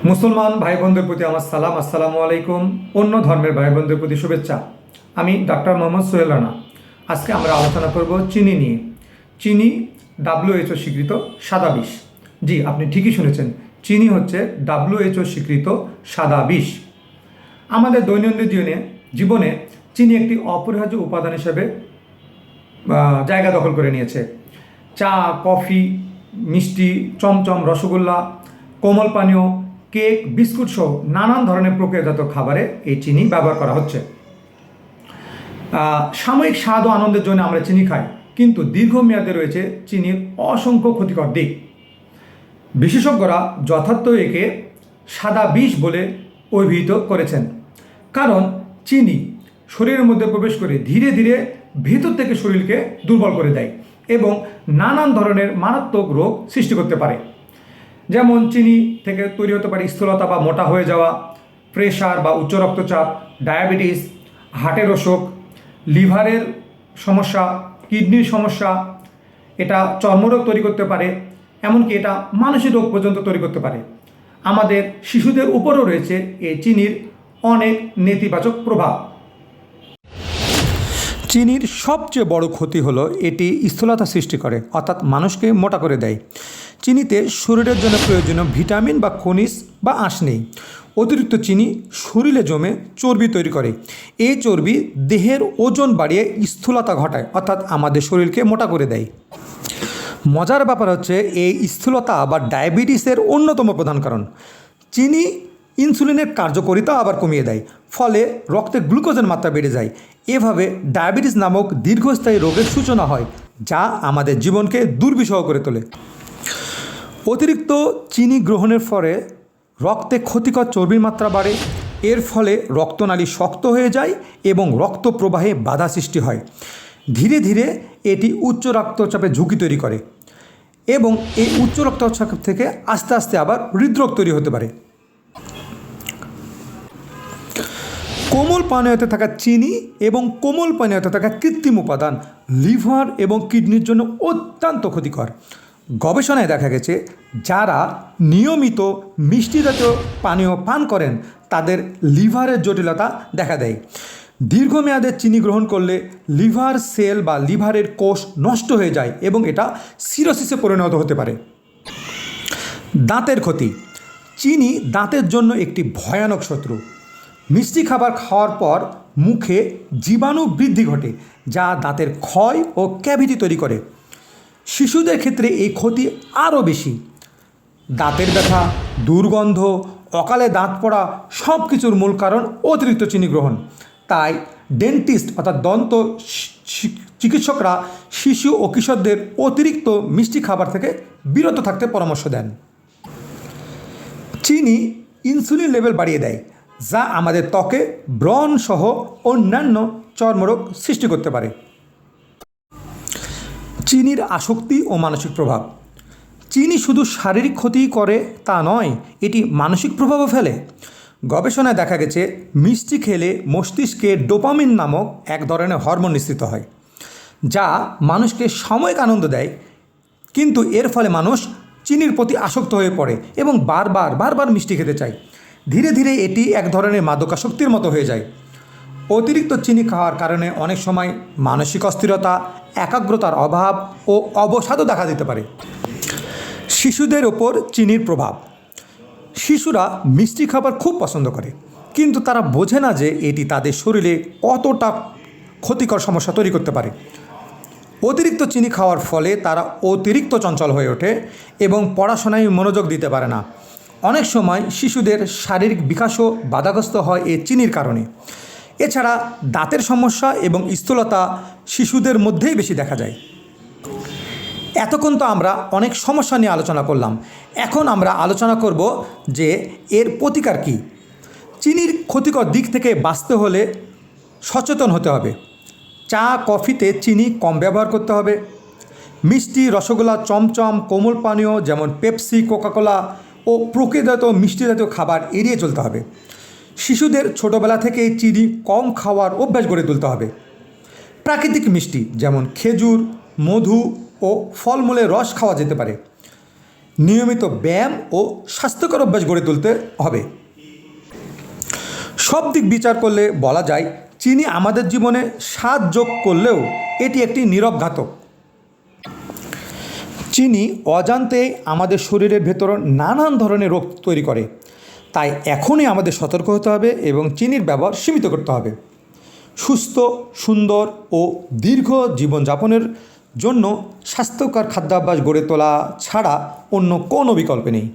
মুসলমান ভাই বোনদের প্রতি আমার সালাম, আসসালামু আলাইকুম। অন্য ধর্মের ভাই বোনদের প্রতি শুভেচ্ছা। আমি ডাক্তার মোহাম্মদ সোহেল রানা। আজকে আমরা আলোচনা করব চিনি নিয়ে। চিনি WHO স্বীকৃত সাদা বিষ। জি, আপনি ঠিকই শুনেছেন, চিনি হচ্ছে WHO স্বীকৃত সাদা বিষ। আমাদের দৈনন্দিন জীবনে চিনি একটি অপরিহার্য উপাদান হিসেবে জায়গা দখল করে নিয়েছে। চা, কফি, মিষ্টি, চমচম, রসগোল্লা, কোমল পানীয়, কেক, বিস্কুট সহ নানান ধরনের প্রক্রিয়াজাত খাবারে এই চিনি ব্যবহার করা হচ্ছে। সাময়িক স্বাদ ও আনন্দের জন্য আমরা চিনি খাই, কিন্তু দীর্ঘমেয়াদে রয়েছে চিনির অসংখ্য ক্ষতিকর দিক। বিশেষজ্ঞরা যথার্থ একে সাদা বিষ বলে অভিহিত করেছেন, কারণ চিনি শরীরের মধ্যে প্রবেশ করে ধীরে ধীরে ভেতর থেকে শরীরকে দুর্বল করে দেয় এবং নানান ধরনের মারাত্মক রোগ সৃষ্টি করতে পারে। যেমন চিনি থেকে তৈরি হতে পারে স্থূলতা বা মোটা হয়ে যাওয়া, প্রেশার বা উচ্চ রক্তচাপ, ডায়াবেটিস, হার্টের অসুখ, লিভারের সমস্যা, কিডনির সমস্যা। এটা চর্মরোগ তৈরি করতে পারে, এমনকি এটা মানসিক রোগ পর্যন্ত তৈরি করতে পারে। আমাদের শিশুদের উপরও রয়েছে এই চিনির অনেক নেতিবাচক প্রভাব। চিনির সবচেয়ে বড় ক্ষতি হলো এটি স্থূলতা সৃষ্টি করে, অর্থাৎ মানুষকে মোটা করে দেয়। চিনিতে শরীরের জন্য প্রয়োজনীয় ভিটামিন বা খনিজ বা আঁশ নেই। অতিরিক্ত চিনি শরীরে জমে চর্বি তৈরি করে। এই চর্বি দেহের ওজন বাড়িয়ে স্থূলতা ঘটায়, অর্থাৎ আমাদের শরীরকে মোটা করে দেয়। মজার ব্যাপার হচ্ছে, এই স্থূলতা বা ডায়াবেটিসের অন্যতম প্রধান কারণ। চিনি ইনসুলিনের কার্যকারিতা আবার কমিয়ে দেয়, ফলে রক্তে গ্লুকোজের মাত্রা বেড়ে যায়। এভাবে ডায়াবেটিস নামক দীর্ঘস্থায়ী রোগের সূচনা হয়, যা আমাদের জীবনকে দুর্বিষহ করে তোলে। অতিরিক্ত চিনি গ্রহণের ফলে রক্তে ক্ষতিকর চর্বির মাত্রা বাড়ে। এর ফলে রক্তনালী শক্ত হয়ে যায় এবং রক্ত প্রবাহে বাধা সৃষ্টি হয়। ধীরে ধীরে এটি উচ্চ রক্তচাপের ঝুঁকি তৈরি করে এবং এই উচ্চ রক্তচাপ থেকে আস্তে আস্তে আবার হৃদরোগ তৈরি হতে পারে। কোমল পানীয়তে থাকা চিনি এবং কোমল পানীয়তে থাকা কৃত্রিম উপাদান লিভার এবং কিডনির জন্য অত্যন্ত ক্ষতিকর। গবেষণায় দেখা গেছে, যারা নিয়মিত মিষ্টি জাতীয় পানীয় পান করেন তাদের লিভারের জটিলতা দেখা দেয়। দীর্ঘমেয়াদে চিনি গ্রহণ করলে লিভার সেল বা লিভারের কোষ নষ্ট হয়ে যায় এবং এটা সিরোসিসে পরিণত হতে পারে। দাঁতের ক্ষতি। চিনি দাঁতের জন্য একটি ভয়ানক শত্রু। মিষ্টি খাবার খাওয়ার পর মুখে জীবাণু বৃদ্ধি ঘটে, যা দাঁতের ক্ষয় ও ক্যাভিটি তৈরি করে। শিশুদের ক্ষেত্রে এই ক্ষতি আরও বেশি। দাঁতের ব্যথা, দুর্গন্ধ, অকালে দাঁত পড়া সব কিছুর মূল কারণ অতিরিক্ত চিনি গ্রহণ। তাই ডেন্টিস্ট অর্থাৎ দন্ত চিকিৎসকরা শিশু ও কিশোরদের অতিরিক্ত মিষ্টি খাবার থেকে বিরত থাকতে পরামর্শ দেন। চিনি ইনসুলিন লেভেল বাড়িয়ে দেয়, যা আমাদের ত্বকে ব্রণ সহ অন্যান্য চর্মরোগ সৃষ্টি করতে পারে। চিনির আসক্তি ও মানসিক প্রভাব। চিনি শুধু শারীরিক ক্ষতি করে তা নয়, এটি মানসিক প্রভাবও ফেলে। গবেষণায় দেখা গেছে, মিষ্টি খেলে মস্তিষ্কে ডোপামিন নামক এক ধরনের হরমোন নিঃসৃত হয়, যা মানুষকে সাময়িক আনন্দ দেয়, কিন্তু এর ফলে মানুষ চিনির প্রতি আসক্ত হয়ে পড়ে এবং বারবার মিষ্টি খেতে চায়। ধীরে ধীরে এটি এক ধরনের মাদকাসক্তির মতো হয়ে যায়। অতিরিক্ত চিনি খাওয়ার কারণে অনেক সময় মানসিক অস্থিরতা, একাগ্রতার অভাব ও অবসাদও দেখা দিতে পারে। শিশুদের ওপর চিনির প্রভাব। শিশুরা মিষ্টি খাবার খুব পছন্দ করে, কিন্তু তারা বোঝে না যে এটি তাদের শরীরে কতটা ক্ষতিকর সমস্যা তৈরি করতে পারে। অতিরিক্ত চিনি খাওয়ার ফলে তারা অতিরিক্ত চঞ্চল হয়ে ওঠে এবং পড়াশোনায় মনোযোগ দিতে পারে না। অনেক সময় শিশুদের শারীরিক বিকাশও বাধাগ্রস্ত হয় এই চিনির কারণে। এছাড়া দাঁতের সমস্যা এবং স্থূলতা শিশুদের মধ্যেই বেশি দেখা যায়। এতক্ষণ তো আমরা অনেক সমস্যা নিয়ে আলোচনা করলাম। এখন আমরা আলোচনা করব যে এর প্রতিকার কী। চিনির ক্ষতিকর দিক থেকে বাঁচতে হলে সচেতন হতে হবে। চা, কফিতে চিনি কম ব্যবহার করতে হবে। মিষ্টি, রসগোল্লা, চমচম, কোমল পানীয় যেমন পেপসি, কোকাকোলা ও প্রক্রিয়াজাত মিষ্টি জাতীয় খাবার এড়িয়ে চলতে হবে। শিশুদের ছোটোবেলা থেকেই চিনি কম খাওয়ার অভ্যাস গড়ে তুলতে হবে। প্রাকৃতিক মিষ্টি যেমন খেজুর, মধু ও ফলমূলের রস খাওয়া যেতে পারে। নিয়মিত ব্যায়াম ও স্বাস্থ্যকর অভ্যাস গড়ে তুলতে হবে। সব দিক বিচার করলে বলা যায় চিনি আমাদের জীবনে স্বাদ যোগ করলেও এটি একটি নীরব ঘাতক। চিনি অজান্তেই আমাদের শরীরের ভেতর নানান ধরনের রোগ তৈরি করে। তাই এখনই আমাদের সতর্ক হতে হবে এবং চিনির ব্যবহার সীমিত করতে হবে। সুস্থ, সুন্দর ও দীর্ঘ জীবনযাপনের জন্য স্বাস্থ্যকর খাদ্যাভ্যাস গড়ে তোলা ছাড়া অন্য কোনো বিকল্প নেই।